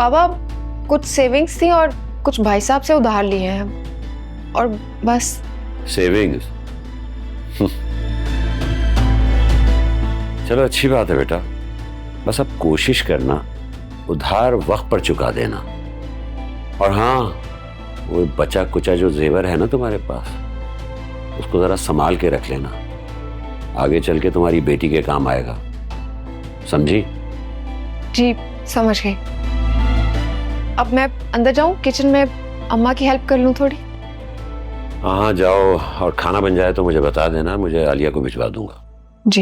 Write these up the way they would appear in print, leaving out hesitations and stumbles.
बाबा कुछ सेविंग्स थी और कुछ भाई साहब से उधार लिए हैं और बस। सेविंग्स? चलो अच्छी बात है बेटा, बस अब कोशिश करना उधार वक्त पर चुका देना। और हाँ, वो बचा कुचा जो जेवर है ना तुम्हारे पास, उसको जरा संभाल के रख लेना, आगे चल के तुम्हारी बेटी के काम आएगा, समझी? जी समझ गई। अब मैं अंदर जाऊं, किचन में अम्मा की हेल्प कर लूं थोड़ी? हाँ जाओ, और खाना बन जाए तो मुझे बता देना, मुझे आलिया को भिजवा दूंगा। जी।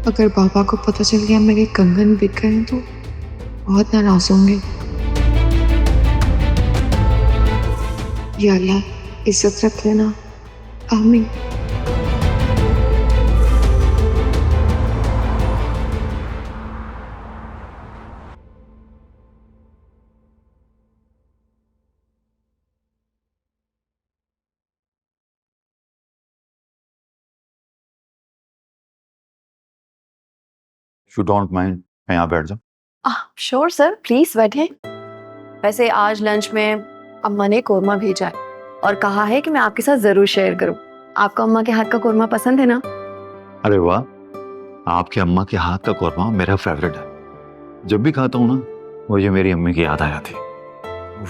अगर पापा को पता चल गया मेरे कंगन बिक गए तो बहुत नाराज होंगे। या अल्लाह इज्जत रख लेना, आमीन। You don't mind, मैं यहाँ बैठ जाऊँ? श्योर सर, प्लीज बैठें। वैसे आज लंच में अम्मा ने कोरमा भेजा है और कहा है कि मैं आपके साथ जरूर शेयर करूं। आपको अम्मा के हाथ का कोरमा पसंद है ना? अरे वाह, आपके अम्मा के हाथ का कोरमा मेरा फेवरेट है। जब भी खाता हूँ ना, मुझे मेरी अम्मी की याद आ जाती।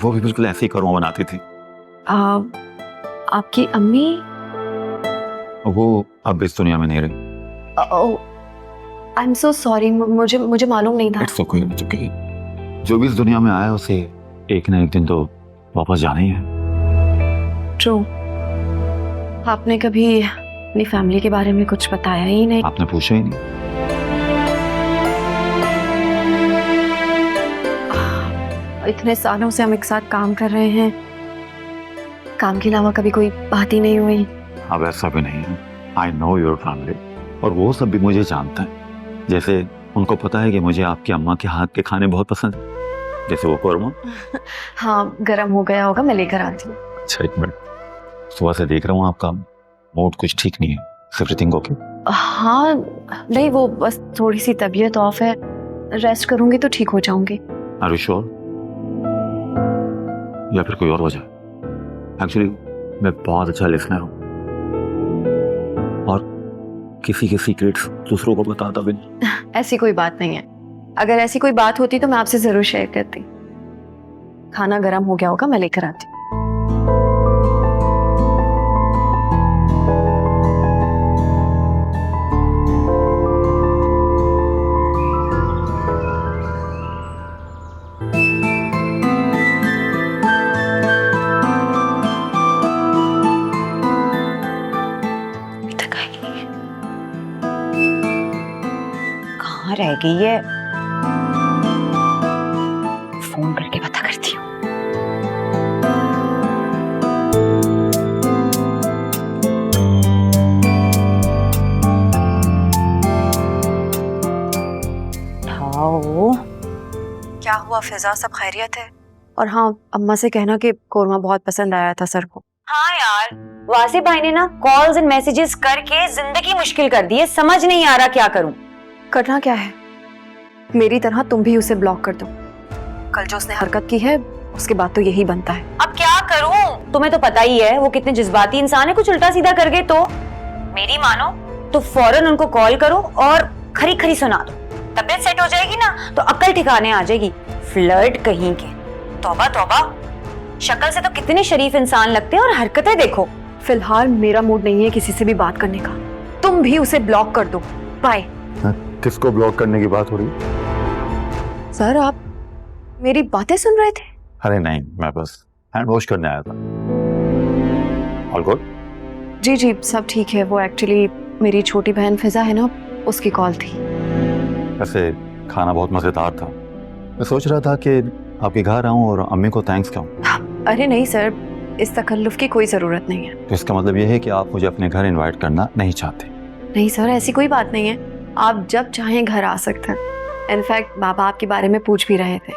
वो भी बिल्कुल ऐसे ही कोरमा बनाती थी। आपकी अम्मी? वो अब इस दुनिया में नहीं रही। आई एम सो सॉरी, मुझे मालूम नहीं था। It's okay, it's okay. जो भी इस दुनिया में आया उसे एक ना एक दिन तो वापस जाना ही है। ट्रू। आपने कभी अपनी फैमिली के बारे में कुछ बताया ही नहीं। आपने पूछा ही नहीं। इतने सालों से हम एक साथ काम कर रहे हैं, काम के अलावा कभी कोई बात ही नहीं हुई। अब ऐसा भी नहीं है। आई नो योर फैमिली, और वो सब भी मुझे जानता है। जैसे उनको पता है कि मुझे आपकी अम्मा के हाथ के खाने बहुत पसंद है, जैसे वो कोरमा। हाँ, गर्म हो गया होगा, मैं लेकर आती हूँ। अच्छा एक मिनट, सुबह से देख रहा हूँ आपका मूड कुछ ठीक नहीं है। Everything okay? हाँ नहीं, वो बस थोड़ी सी तबीयत ऑफ है, रेस्ट करूंगी तो ठीक हो जाऊंगी। Are you sure? या फिर कोई और वजह? एक्चुअली मैं बहुत अच्छा लिसनर हूँ और किसी के सीक्रेट्स दूसरों को बताता भी नहीं। ऐसी कोई बात नहीं है। अगर ऐसी कोई बात होती तो मैं आपसे जरूर शेयर करती। खाना गर्म हो गया होगा, मैं लेकर आती। कहाँ रह गई है? फोन करके पता करती हूँ। क्या हुआ फिजा, सब खैरियत है? और हाँ, अम्मा से कहना कि कोरमा बहुत पसंद आया था सर को। हाँ यार, वासिफ भाई ने ना कॉल्स एंड मैसेजेस करके जिंदगी मुश्किल कर दी है। समझ नहीं आ रहा क्या करूं। करना क्या है? मेरी तरह तुम भी उसे ब्लॉक कर दो। कल जो उसने हरकत की है उसके बाद तो यही बनता है। अब क्या करूं? तुम्हें तो पता ही है वो कितने जज्बाती इंसान है। कुछ उल्टा सीधा कर गए तो मेरी मानो तो फौरन उनको कॉल करो और खरी खरी सुना दो। तबीयत सेट हो जाएगी ना तो अक्ल ठिकाने आ जाएगी। फ्लर्ट कहीं के। तौबा तौबा, शक्ल से तो कितने शरीफ इंसान लगते हैं और हरकतें देखो। फिलहाल मेरा मूड नहीं है किसी से भी बात करने का। तुम भी उसे ब्लॉक कर दो। बाय। किसको ब्लॉक करने की बात हो रही? सर आप मेरी बातें सुन रहे थे? अरे नहीं, मैं बस हैंड वॉश करने आया था। All good? जी जी सब ठीक है। वो एक्चुअली मेरी छोटी बहन फिजा है ना, उसकी कॉल थी। वैसे खाना बहुत मजेदार था। मैं सोच रहा था कि आपके घर आऊं और अम्मी को थैंक्स कहूं। अरे नहीं सर, इस तकल्लुफ की कोई जरूरत नहीं है। तो इसका मतलब यह है कि आप मुझे अपने घर इनवाइट करना नहीं चाहते? नहीं सर, ऐसी कोई बात नहीं है। आप जब चाहें घर आ सकते हैं। इनफैक्ट बाबा आपके बारे में पूछ भी रहे थे।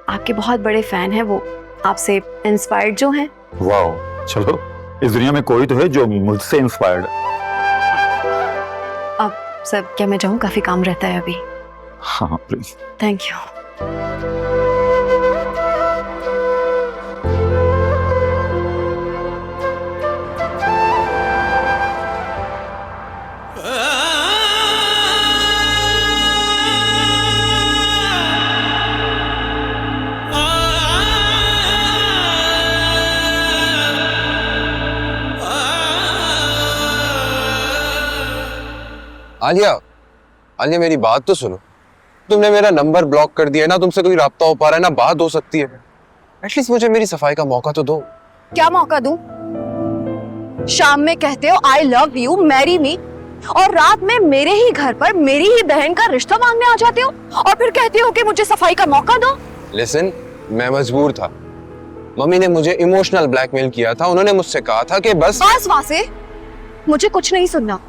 आपके बहुत बड़े फैन हैं वो, आपसे इंस्पायर्ड जो हैं। वाओ, चलो इस दुनिया में कोई तो है जो मुझसे इंस्पायर्ड है। सर क्या मैं जाऊँ? काफी काम रहता है अभी। हाँ please. Thank you. Alia, Alia मेरी बात तो सुनो। तुमने मेरा नंबर ब्लॉक कर दिया है, ना तुमसे कोई राब्ता हो पा रहा है, ना बात हो सकती है। एटलीस्ट मुझे मेरी सफाई का मौका तो दो। क्या मौका दूं? शाम में कहते हो I love you, marry me, और रात में मेरे ही घर पर मेरी ही बहन का रिश्ता मांगने आ जाते हो और फिर कहते हो कि मुझे सफाई का मौका दो। लिसन, मैं मजबूर था। मम्मी ने मुझे इमोशनल ब्लैकमेल किया था। उन्होंने मुझसे कहा था कि बस वासे, मुझे कुछ नहीं सुनना।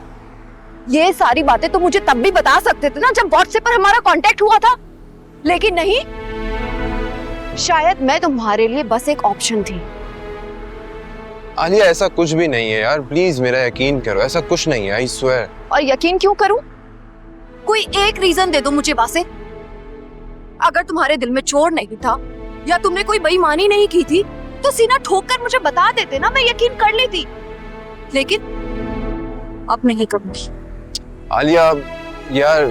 ये सारी बातें तो मुझे तब भी बता सकते थे ना जब व्हाट्सएप पर हमारा कांटेक्ट हुआ था, लेकिन नहीं। शायद मैं तुम्हारे लिए बस एक ऑप्शन थी। आलिया ऐसा कुछ भी नहीं है यार, प्लीज मेरा यकीन करो, ऐसा कुछ नहीं है, आई स्वेयर। और यकीन क्यों करूं? कोई एक रीजन दे दो मुझे वासे। अगर तुम्हारे दिल में चोर नहीं था या तुमने कोई बेईमानी नहीं की थी तो सीना ठोक कर मुझे बता देते ना, मैं यकीन कर लेती। लेकिन अब नहीं करूंगी। आलिया यार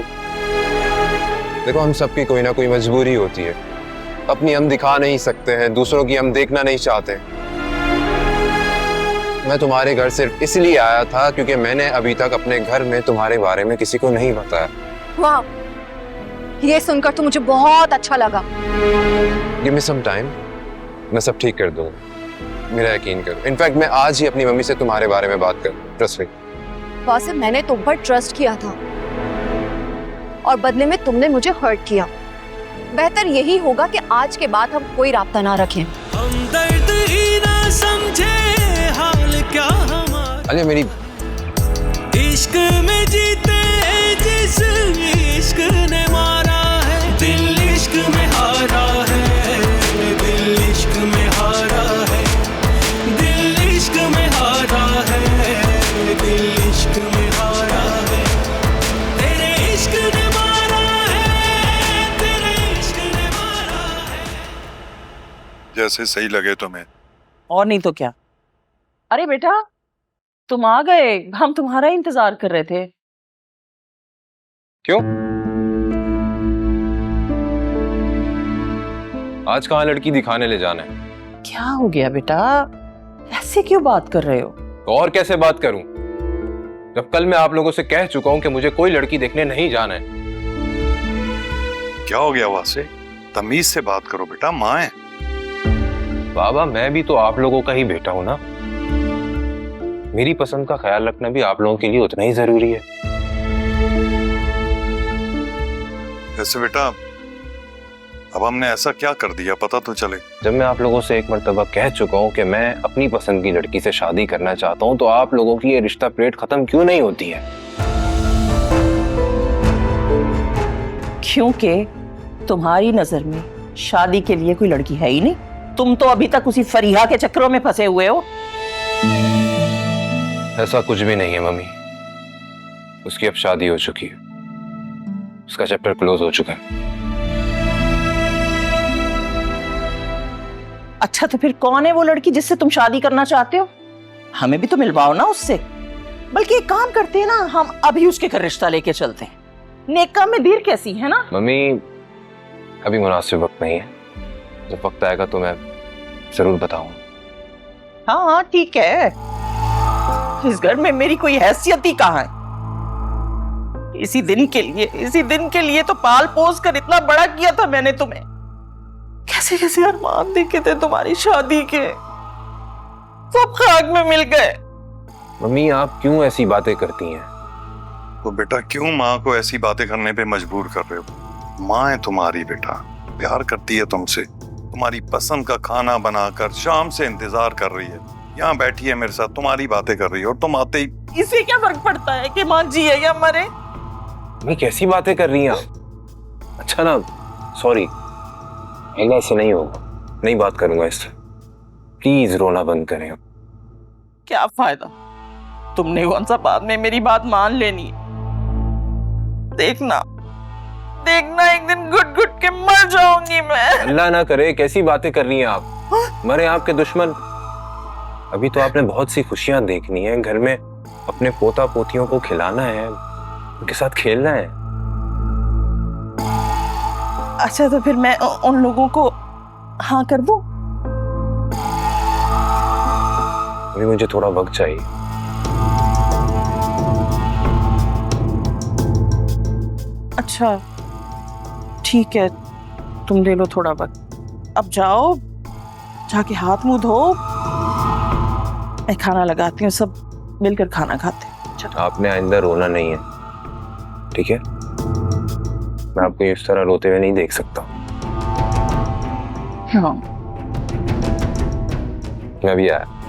देखो, हम सबकी कोई ना कोई मजबूरी होती है। अपनी हम दिखा नहीं सकते हैं, दूसरों की हम देखना नहीं चाहते। मैं तुम्हारे घर सिर्फ इसलिए आया था क्योंकि मैंने अभी तक अपने घर में तुम्हारे बारे में किसी को नहीं बताया। वाह, ये सुनकर तो मुझे बहुत अच्छा लगा। गिव मी सम टाइम, मैं सब ठीक कर दूंगा, मेरा यकीन करो। इनफैक्ट मैं आज ही अपनी मम्मी से तुम्हारे बारे में बात करूं, ट्रस्ट मी। वासिफ, मैंने तुम पर ट्रस्ट किया था और बदले में तुमने मुझे हर्ट किया। बेहतर यही होगा कि आज के बाद हम कोई राब्ता ना रखें। हम दर्द ही ना समझे हाल क्या हमारा। अरे मेरी इश्क में जीते जिस इश्क ने मारा है, दिल इश्क में हारा है, दिल इश्क में हारा है, दिल इश्क में हारा है, दिल इश्क में हारा है, तेरे इश्क ने मारा है, तेरे इश्क ने मारा है। जैसे सही लगे तुम्हें। और नहीं तो क्या। अरे बेटा, तुम आ गए, हम तुम्हारा इंतजार कर रहे थे। क्यों? आज कहाँ लड़की दिखाने ले जाना है? क्या हो गया बेटा, ऐसे क्यों बात कर रहे हो? तो और कैसे बात करूं जब कल मैं आप लोगों से कह चुका हूं कि मुझे कोई लड़की देखने नहीं जाना है। क्या हो गया वासे? तमीज से बात करो बेटा, माँ है। बाबा, मैं भी तो आप लोगों का ही बेटा हूं ना। मेरी पसंद का ख्याल रखना भी आप लोगों के लिए उतना ही जरूरी है। वैसे बेटा, अब हमने ऐसा क्या कर दिया पता तो चले। जब मैं आप लोगों से एक मर्तबा कह चुका हूं कि मैं अपनी पसंद की लड़की से शादी करना चाहता हूं, तो आप लोगों की ये रिश्ता प्लेट खत्म क्यों नहीं होती है? क्योंकि तुम्हारी नजर में शादी के लिए कोई लड़की है ही नहीं। तुम तो अभी तक उसी फरीहा के चक्करों में फंसे हुए हो। ऐसा कुछ भी नहीं है मम्मी, उसकी अब शादी हो चुकी है, उसका चैप्टर क्लोज हो चुका है। अच्छा, तो फिर कौन है वो लड़की जिससे तुम शादी करना चाहते हो? हमें भी तो मिलवाओ ना उससे। बल्कि एक काम करते हैं ना, हम अभी उसके घर रिश्ता लेके चलते हैं। नेका में देर कैसी है ना। मम्मी, अभी मुनासिब वक्त नहीं है, जब वक्त आएगा तो मैं जरूर बताऊंगा। हाँ ठीक है, इस घर में मेरी कोई हैसियत ही कहाँ है। इसी दिन के लिए तो पाल पोस कर इतना बड़ा किया था मैंने तुम्हें। कैसे कैसे अरमान देखे थे तुम्हारी शादी के, सब खाक में मिल गए। मम्मी, आप क्यों ऐसी बातें करती हैं? तो बेटा क्यों माँ को ऐसी बातें करने पे मजबूर कर रहे हो? माँ है तुम्हारी बेटा, प्यार करती है तुमसे, तुम्हारी पसंद का खाना बनाकर शाम से इंतजार कर रही है। यहाँ बैठी है मेरे साथ, तुम्हारी बातें कर रही है, और तुम आते ही। इससे क्या फर्क पड़ता है कि माँ जी है या मरे? मैं कैसी बातें कर रही हैं आप? अच्छा ना, सॉरी, ऐसे नहीं होगा, नहीं बात करूंगा इससे। प्लीज रोना बंद करें। क्या फायदा, तुमने कौन सा बाद में मेरी बात मान लेनी है? देखना देखना एक दिन घुट घुट के मर जाऊंगी मैं। अल्लाह ना करे, कैसी बातें कर रही हैं आप? मरे आपके दुश्मन। अभी तो आपने बहुत सी खुशियां देखनी है, घर में अपने पोता पोतियों को खिलाना है, उनके साथ खेलना है। अच्छा तो फिर मैं उन लोगों को हाँ कर दूं? अभी मुझे थोड़ा वक्त चाहिए। अच्छा ठीक है, तुम ले लो थोड़ा वक्त। अब जाओ, जाके हाथ मुंह धो, मैं खाना लगाती हूँ, सब मिलकर खाना खाते हैं। आपने आइंदा रोना नहीं है, ठीक है? मैं आपको इस तरह रोते हुए नहीं देख सकता। हाँ मैं भी आया।